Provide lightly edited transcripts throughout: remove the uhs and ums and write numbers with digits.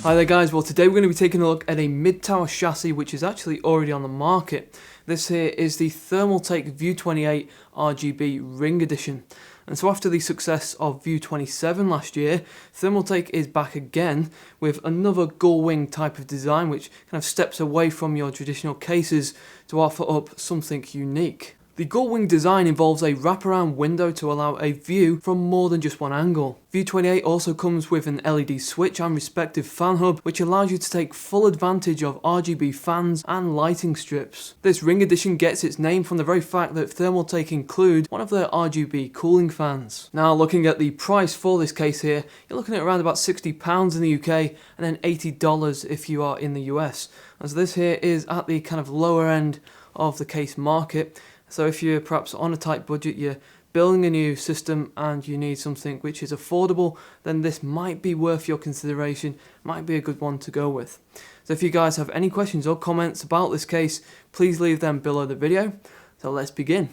Hi there guys, well today we're going to be taking a look at a mid-tower chassis which is actually already on the market. This here is the Thermaltake View 28 RGB Ring Edition. And so after the success of View 27 last year, Thermaltake is back again with another gull wing type of design which kind of steps away from your traditional cases to offer up something unique. The gull wing design involves a wraparound window to allow a view from more than just one angle. View 28 also comes with an LED switch and respective fan hub which allows you to take full advantage of RGB fans and lighting strips. This Ring Edition gets its name from the very fact that Thermaltake include one of their RGB cooling fans. Now looking at the price for this case here, you're looking at around about £60 in the UK and then $80 if you are in the US. As this here is at the kind of lower end of the case market. So if you're perhaps on a tight budget, you're building a new system and you need something which is affordable, then this might be worth your consideration, might be a good one to go with. So if you guys have any questions or comments about this case, please leave them below the video. So let's begin.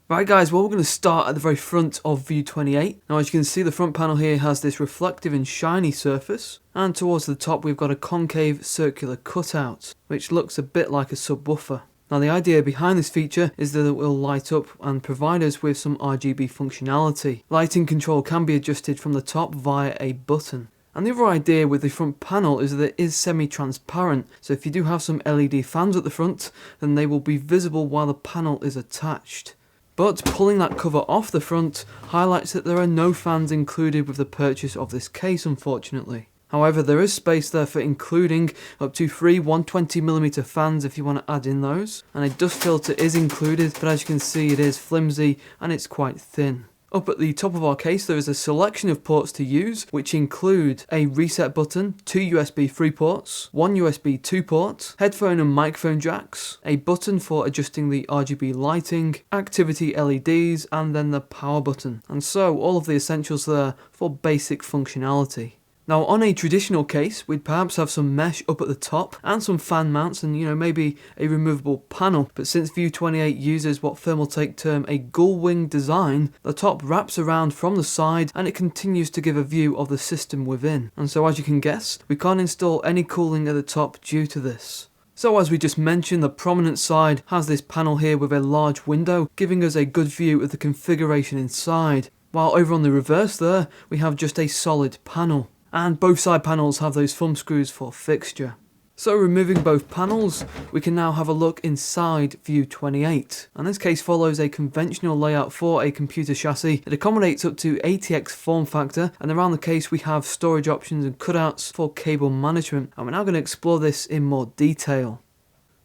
Right guys, well we're going to start at the very front of View 28. Now as you can see, the front panel here has this reflective and shiny surface, and towards the top we've got a concave circular cutout, which looks a bit like a subwoofer. Now the idea behind this feature is that it will light up and provide us with some RGB functionality. Lighting control can be adjusted from the top via a button. And the other idea with the front panel is that it is semi-transparent, so if you do have some LED fans at the front, then they will be visible while the panel is attached. But pulling that cover off the front highlights that there are no fans included with the purchase of this case, unfortunately. However, there is space there for including up to 3 120mm fans if you want to add in those. And a dust filter is included, but as you can see it is flimsy and it's quite thin. Up at the top of our case there is a selection of ports to use, which include a reset button, 2 USB 3 ports, 1 USB 2 port, headphone and microphone jacks, a button for adjusting the RGB lighting, activity LEDs, and then the power button. And so all of the essentials there for basic functionality. Now on a traditional case, we'd perhaps have some mesh up at the top and some fan mounts and maybe a removable panel, but since View 28 uses what Thermaltake term a gull wing design, the top wraps around from the side and it continues to give a view of the system within. And so as you can guess, we can't install any cooling at the top due to this. So as we just mentioned, the prominent side has this panel here with a large window, giving us a good view of the configuration inside, while over on the reverse there, we have just a solid panel. And both side panels have those thumb screws for fixture. So removing both panels, we can now have a look inside View 28. And this case follows a conventional layout for a computer chassis. It accommodates up to ATX form factor, and around the case we have storage options and cutouts for cable management. And we're now going to explore this in more detail.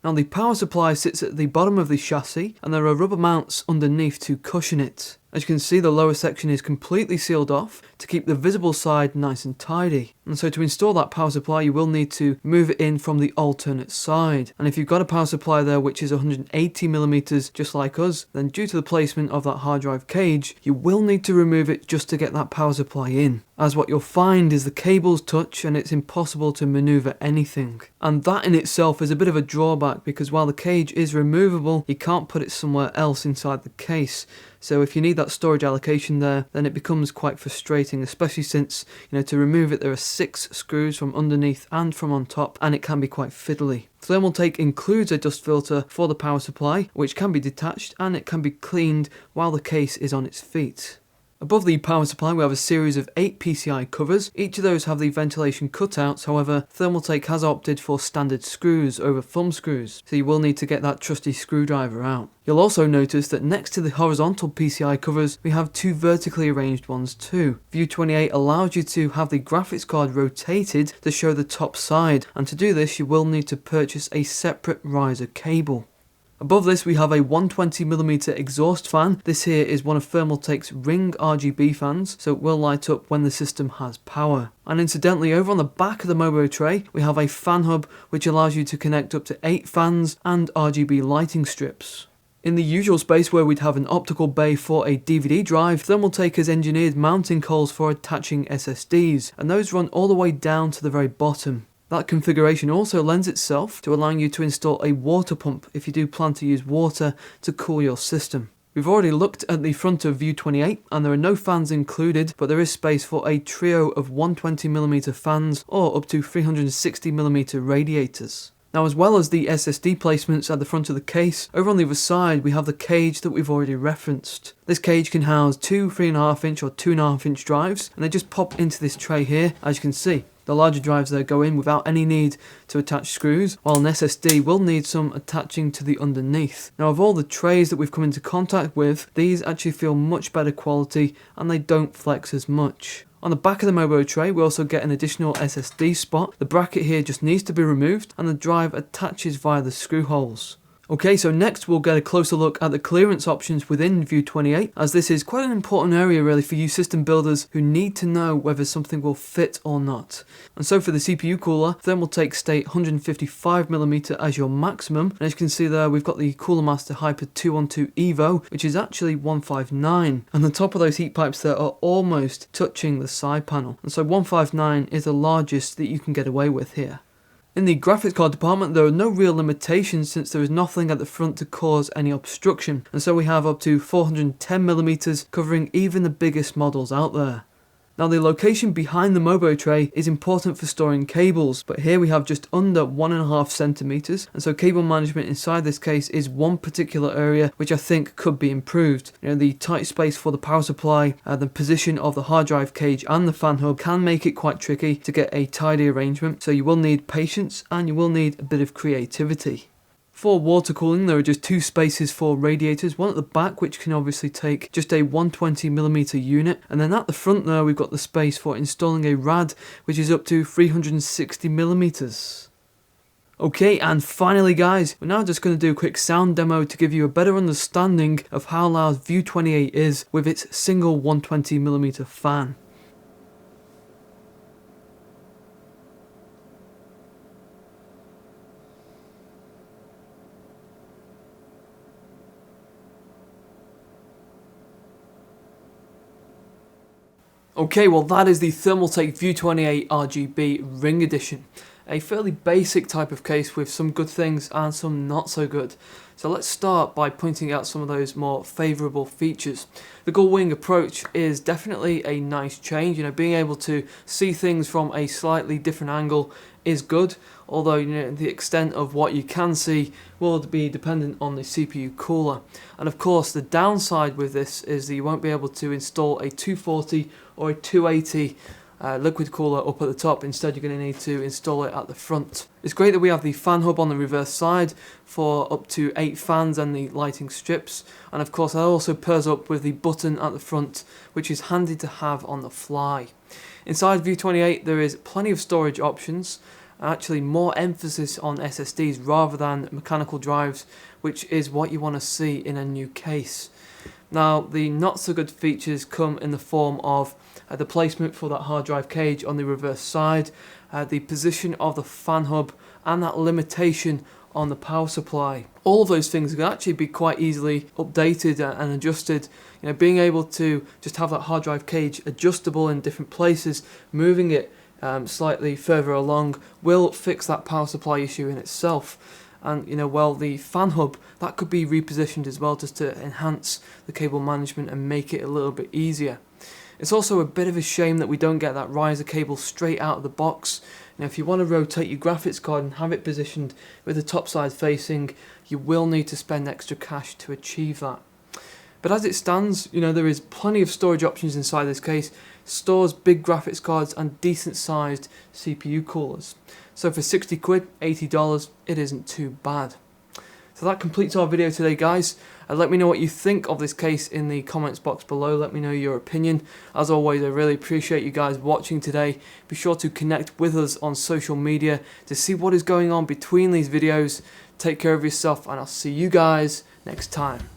Now the power supply sits at the bottom of the chassis and there are rubber mounts underneath to cushion it. As you can see, the lower section is completely sealed off to keep the visible side nice and tidy. And so to install that power supply you will need to move it in from the alternate side. And if you've got a power supply there which is 180mm just like us, then due to the placement of that hard drive cage, you will need to remove it just to get that power supply in. As what you'll find is the cables touch and it's impossible to maneuver anything. And that in itself is a bit of a drawback because while the cage is removable, you can't put it somewhere else inside the case. So if you need that storage allocation there, then it becomes quite frustrating, especially since, to remove it there are 6 screws from underneath and from on top, and it can be quite fiddly. Thermaltake includes a dust filter for the power supply, which can be detached and it can be cleaned while the case is on its feet. Above the power supply we have a series of 8 PCI covers. Each of those have the ventilation cutouts, however Thermaltake has opted for standard screws over thumb screws, so you will need to get that trusty screwdriver out. You'll also notice that next to the horizontal PCI covers we have 2 vertically arranged ones too. View 28 allows you to have the graphics card rotated to show the top side, and to do this you will need to purchase a separate riser cable. Above this we have a 120mm exhaust fan. This here is one of Thermaltake's Ring RGB fans, so it will light up when the system has power. And incidentally, over on the back of the Mobo tray we have a fan hub which allows you to connect up to 8 fans and RGB lighting strips. In the usual space where we'd have an optical bay for a DVD drive, Thermaltake has engineered mounting holes for attaching SSDs, and those run all the way down to the very bottom. That configuration also lends itself to allowing you to install a water pump if you do plan to use water to cool your system. We've already looked at the front of View 28 and there are no fans included, but there is space for a trio of 120mm fans or up to 360mm radiators. Now, as well as the SSD placements at the front of the case, over on the other side we have the cage that we've already referenced. This cage can house two 3.5-inch or 2.5-inch drives, and they just pop into this tray here, as you can see. The larger drives there go in without any need to attach screws, while an SSD will need some attaching to the underneath. Now, of all the trays that we've come into contact with, these actually feel much better quality and they don't flex as much. On the back of the Mobo tray, we also get an additional SSD spot. The bracket here just needs to be removed and the drive attaches via the screw holes. Okay, so next we'll get a closer look at the clearance options within View 28, as this is quite an important area really for you system builders who need to know whether something will fit or not. And so for the CPU cooler, Thermaltake state 155mm as your maximum, and as you can see there we've got the Cooler Master Hyper 212 Evo, which is actually 159, and the top of those heat pipes there are almost touching the side panel, and so 159 is the largest that you can get away with here. In the graphics card department, there are no real limitations since there is nothing at the front to cause any obstruction, and so we have up to 410mm covering even the biggest models out there. Now, the location behind the Mobo tray is important for storing cables, but here we have just under 1.5 centimeters, and so cable management inside this case is one particular area which I think could be improved. You know, the tight space for the power supply, the position of the hard drive cage and the fan hub can make it quite tricky to get a tidy arrangement, so you will need patience and you will need a bit of creativity. For water cooling, there are just two spaces for radiators, one at the back which can obviously take just a 120mm unit, and then at the front there we've got the space for installing a rad which is up to 360mm. Okay, and finally guys, we're now just going to do a quick sound demo to give you a better understanding of how loud View 28 is with its single 120mm fan. Okay, well that is the Thermaltake View 28 RGB Ring Edition. A fairly basic type of case with some good things and some not so good. So let's start by pointing out some of those more favourable features. The gull wing approach is definitely a nice change. You know, being able to see things from a slightly different angle is good, although you know the extent of what you can see will be dependent on the CPU cooler. And of course the downside with this is that you won't be able to install a 240 or a 280 liquid cooler up at the top. Instead you're going to need to install it at the front. It's great that we have the fan hub on the reverse side for up to 8 fans and the lighting strips, and of course that also pairs up with the button at the front, which is handy to have on the fly. Inside View 28 there is plenty of storage options, actually more emphasis on SSDs rather than mechanical drives, which is what you want to see in a new case. Now, the not so good features come in the form of the placement for that hard drive cage on the reverse side, the position of the fan hub, and that limitation on the power supply. All of those things can actually be quite easily updated and adjusted. You know, being able to just have that hard drive cage adjustable in different places, moving it slightly further along will fix that power supply issue in itself. And you know, well, the fan hub, that could be repositioned as well just to enhance the cable management and make it a little bit easier. It's also a bit of a shame that we don't get that riser cable straight out of the box. Now, if you want to rotate your graphics card and have it positioned with the top side facing, you will need to spend extra cash to achieve that. But as it stands, you know, there is plenty of storage options inside this case. Stores big graphics cards and decent sized CPU coolers. So for 60 quid, $80, it isn't too bad. So that completes our video today, guys. Let me know what you think of this case in the comments box below. Let me know your opinion. As always, I really appreciate you guys watching today. Be sure to connect with us on social media to see what is going on between these videos. Take care of yourself, and I'll see you guys next time.